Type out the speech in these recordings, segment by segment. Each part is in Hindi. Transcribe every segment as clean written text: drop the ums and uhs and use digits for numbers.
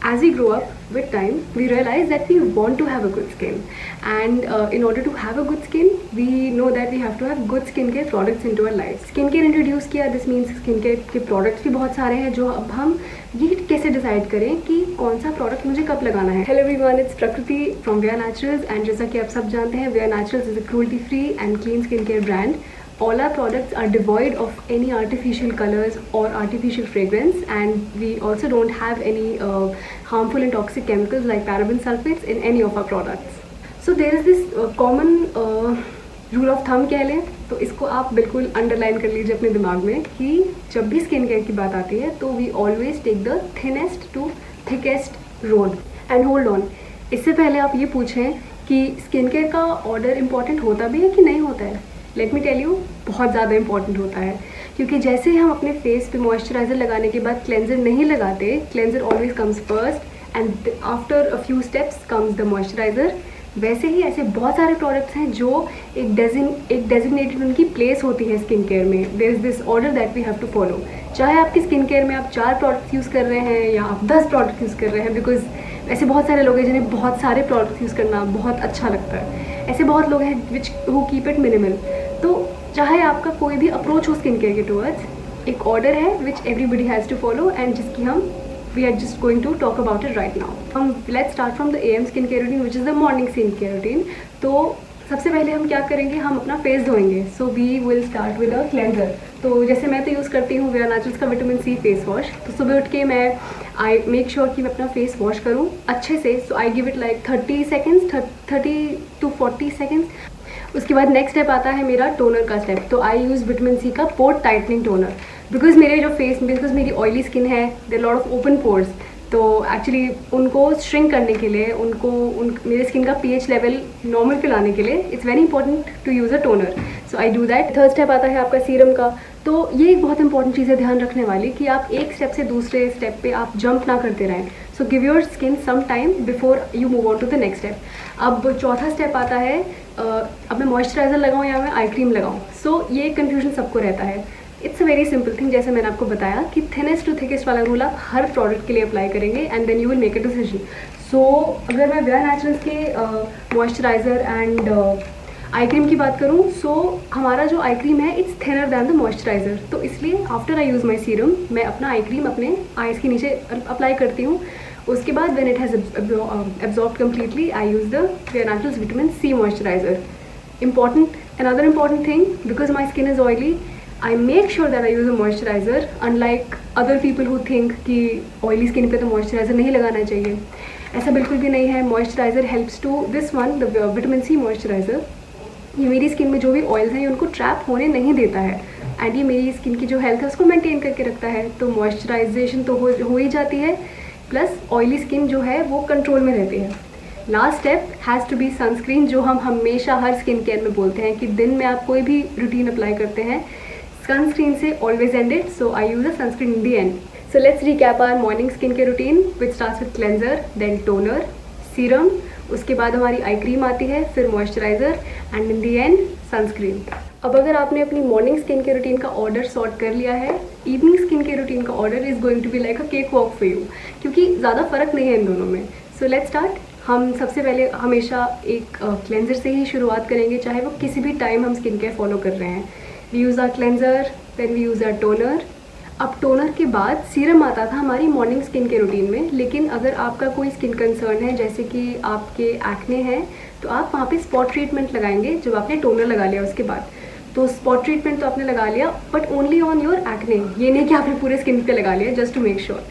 as we grow up with time, we realize that we want to have a good skin, and in order to have a good skin, we know that we have to have good skincare products into our life. Skincare introduce किया, this means skincare के products भी बहुत सारे हैं जो अब हम ये कैसे डिसाइड करें कि कौन सा प्रोडक्ट मुझे कब लगाना है. Hello everyone, it's Prakriti from we are naturals, and जैसा कि आप सब जानते हैं, we are naturals is a cruelty free and clean skin care brand. All our products are devoid of any artificial colors or artificial fragrance, and we also don't have any harmful and toxic chemicals like paraben sulfates in any of our products. So there is this common rule of thumb कह लें, तो इसको आप बिल्कुल अंडरलाइन कर लीजिए अपने दिमाग में कि जब भी स्किन केयर की बात आती है तो we always take the thinnest to thickest road. And hold on, इससे पहले आप ये पूछें कि स्किन केयर का ऑर्डर इम्पॉर्टेंट होता भी है कि नहीं होता है. लेट मी टेल यू, बहुत ज़्यादा इंपॉर्टेंट होता है, क्योंकि जैसे ही हम अपने फेस पे मॉइस्चराइज़र लगाने के बाद क्लेंजर नहीं लगाते, cleanser always comes first and after a few steps comes the moisturiser. वैसे ही ऐसे बहुत सारे प्रोडक्ट्स हैं जो एक डेजिग्नेटेड उनकी प्लेस होती है स्किन केयर में. There is this order that we have to follow. चाहे आपकी स्किन केयर में आप 4 प्रोडक्ट्स यूज़ कर रहे हैं या आप 10 प्रोडक्ट यूज़ कर रहे हैं, बिकॉज ऐसे बहुत सारे लोग हैं जिन्हें बहुत सारे प्रोडक्ट्स यूज़ करना बहुत अच्छा लगता है. ऐसे बहुत लोग हैं which who keep it minimal. तो चाहे आपका कोई भी अप्रोच हो स्किन केयर के टूवर्ड्स, एक ऑर्डर है which everybody has to follow and जिसकी हम we are just going to talk about it right now. हम let's start from the AM skin care routine which is the morning skin care routine. तो सबसे पहले हम क्या करेंगे, हम अपना फेस धोएंगे. So we will start with a cleanser. तो जैसे मैं तो यूज़ करती हूँ वी आर नेचुरल्स का विटामिन C फेस वॉश. तो सुबह उठ के मैं आई मेक श्योर कि मैं अपना फेस वॉश करूँ अच्छे से. So I give it like 30 seconds, 30 to 40 seconds. उसके बाद नेक्स्ट स्टेप आता है मेरा टोनर का स्टेप. तो आई यूज़ विटामिन C का पोर टाइटनिंग टोनर, बिकॉज मेरे जो फेस बिकॉज मेरी ऑयली स्किन है, there lot of open pores. तो एक्चुअली उनको श्रिंक करने के लिए, मेरे स्किन का pH लेवल नॉर्मल पे लाने के लिए it's very important to use a toner. So I do that. Third step आता है आपका सीरम का. तो ये एक बहुत इंपॉर्टेंट चीज़ है ध्यान रखने वाली कि आप एक स्टेप से दूसरे स्टेप पे आप जंप ना करते रहें. So give your skin some time before you move on to the next step. अब चौथा स्टेप आता है अब मैं मॉइस्चराइज़र लगाऊँ या मैं आई क्रीम लगाऊँ. सो ये कन्फ्यूजन सबको रहता है. It's a very simple thing, जैसे मैंने आपको बताया कि थिनेस्ट टू थिकेस्ट वाला रूल आप हर प्रोडक्ट के लिए अप्लाई करेंगे and then you will make a decision. So अगर मैं वी आर नेचुरल्स के मॉइस्चराइज़र एंड आई क्रीम की बात करूँ, सो हमारा जो आई क्रीम है it's thinner than the moisturiser. तो इसलिए after I use my serum मैं अपना आई क्रीम अपने आइज़ के नीचे अप्लाई करती हूँ. उसके बाद when it has absorbed completely I use the we are naturals vitamin C moisturiser. Another important thing, because my skin is oily, I make sure that I use a moisturizer, unlike other people who think कि oily skin पे तो moisturizer नहीं लगाना चाहिए. ऐसा बिल्कुल भी नहीं है. Moisturizer helps to this one, the vitamin C moisturizer. ये मेरी स्किन में जो भी ऑयल्स हैं उनको ट्रैप होने नहीं देता है, एंड ये मेरी स्किन की जो हेल्थ है उसको मेंटेन करके रखता है. तो मॉइस्चराइजेशन तो हो ही जाती है, प्लस ऑयली स्किन जो है वो कंट्रोल में रहती है. Last step has to be sunscreen, जो हम हमेशा हर स्किन केयर में बोलते हैं कि दिन में आप कोई भी रूटीन अप्लाई करते हैं, सनस्क्रीन से always end it. So I use a sunscreen in the end. So let's recap our morning skin care routine which starts with cleanser, then toner, serum, उसके बाद हमारी आई क्रीम आती है, फिर moisturiser and in the end sunscreen. अब अगर आपने अपनी मॉर्निंग स्किन केयर रूटीन का ऑर्डर सॉर्ट कर लिया है, इवनिंग स्किन केयर रूटीन का order is going to be like a cake walk for you, क्योंकि ज़्यादा फ़र्क नहीं है इन दोनों में. So let's start. हम सबसे पहले हमेशा एक क्लेंजर से ही शुरुआत करेंगे, चाहे वो किसी भी टाइम हम स्किन केयर फॉलो कर रहे हैं. We use our cleanser, then we use our toner. अब टोनर के बाद सीरम आता था हमारी मॉर्निंग स्किन केयर रूटीन में. लेकिन अगर आपका कोई स्किन कंसर्न है, जैसे कि आपके एक्ने हैं, तो आप वहाँ पे स्पॉट ट्रीटमेंट लगाएंगे जब आपने टोनर लगा लिया उसके बाद. तो स्पॉट ट्रीटमेंट तो आपने लगा लिया, but only on your acne. ये नहीं कि आपने पूरे स्किन पे लगा लिया, जस्ट टू मेक श्योर.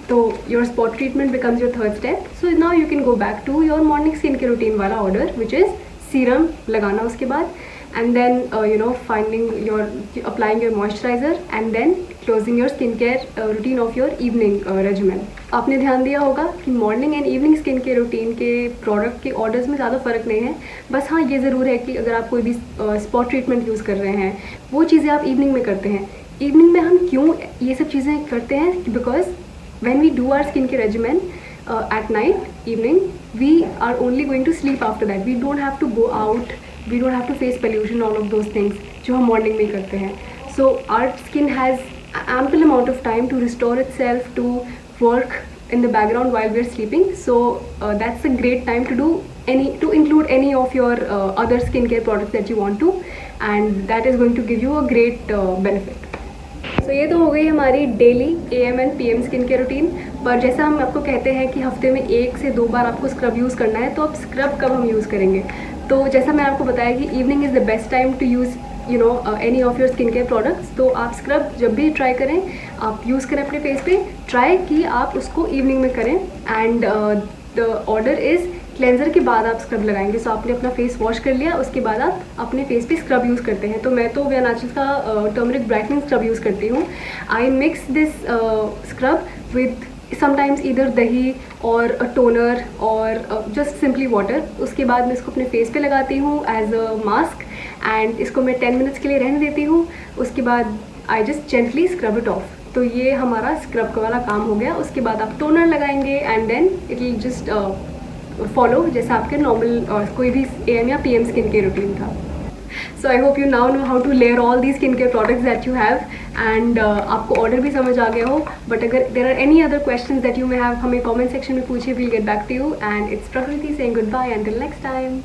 तो your spot treatment becomes your third step. So now you can go back to your morning skin care routine वाला ऑर्डर विच इज़ सीरम लगाना उसके बाद, and then applying your moisturizer, and then closing your skincare routine of your evening regimen. आपने ध्यान दिया होगा कि morning and evening skin care routine के प्रोडक्ट के ऑर्डर्स में ज़्यादा फ़र्क नहीं है. बस हाँ, ये ज़रूर है कि अगर आप कोई भी स्पॉट ट्रीटमेंट यूज़ कर रहे हैं, वो चीज़ें आप इवनिंग में करते हैं. इवनिंग में हम क्यों ये सब चीज़ें करते हैं? Because when we do our skin care regimen at night, evening, we are only going to sleep after that. We don't have to go out, we don't have to face pollution, all of those things जो हम मॉर्निंग में करते हैं. So our skin has ample amount of time to restore itself, to work in the background while we're sleeping. So that's a great time to include any of your other skincare products that you want to, and that is going to give you a great benefit. So ये तो हो गई हमारी daily AM and PM skin care routine. पर जैसा हम आपको कहते हैं कि हफ्ते में 1 से 2 बार आपको स्क्रब यूज़ करना है, तो अब स्क्रब कब हम यूज़ करेंगे? तो जैसा मैंने आपको बताया कि evening is the best time to use any of your skin care products. तो आप स्क्रब जब भी ट्राई करें, आप यूज़ करें अपने फेस पे, ट्राई कि आप उसको इवनिंग में करें। And the order is cleanser के बाद आप स्क्रब लगाएंगे। सो आपने अपना फेस वॉश कर लिया, उसके बाद आप अपने फेस पे स्क्रब यूज़ करते हैं। तो मैं तो वेयर नेचुरल्स का टर्मरिक ब्राइटनिंग स्क्रब यूज़ करती हूँ। I mix this scrub with sometimes इधर दही और टोनर और जस्ट सिंपली वाटर। उसके बाद मैं इसको अपने फेस पे लगाती हूँ एज अ मास्क, एंड इसको मैं 10 मिनट्स के लिए रहने देती हूँ। उसके बाद I just gently scrub it of. तो ये हमारा स्क्रब का वाला काम हो गया। उसके बाद आप टोनर लगाएंगे and then it will just follow जैसा आपके नॉर्मल कोई भी AM या PM स्किन केयर रूटीन था। So I hope you now know how to layer all the skin care products that you have, and आपको ऑर्डर भी समझ आ गया हो। बट अगर there are any other questions that you may have, हमें कमेंट सेक्शन में पूछिए, we'll get back to you. And it's Prakriti saying goodbye until next time.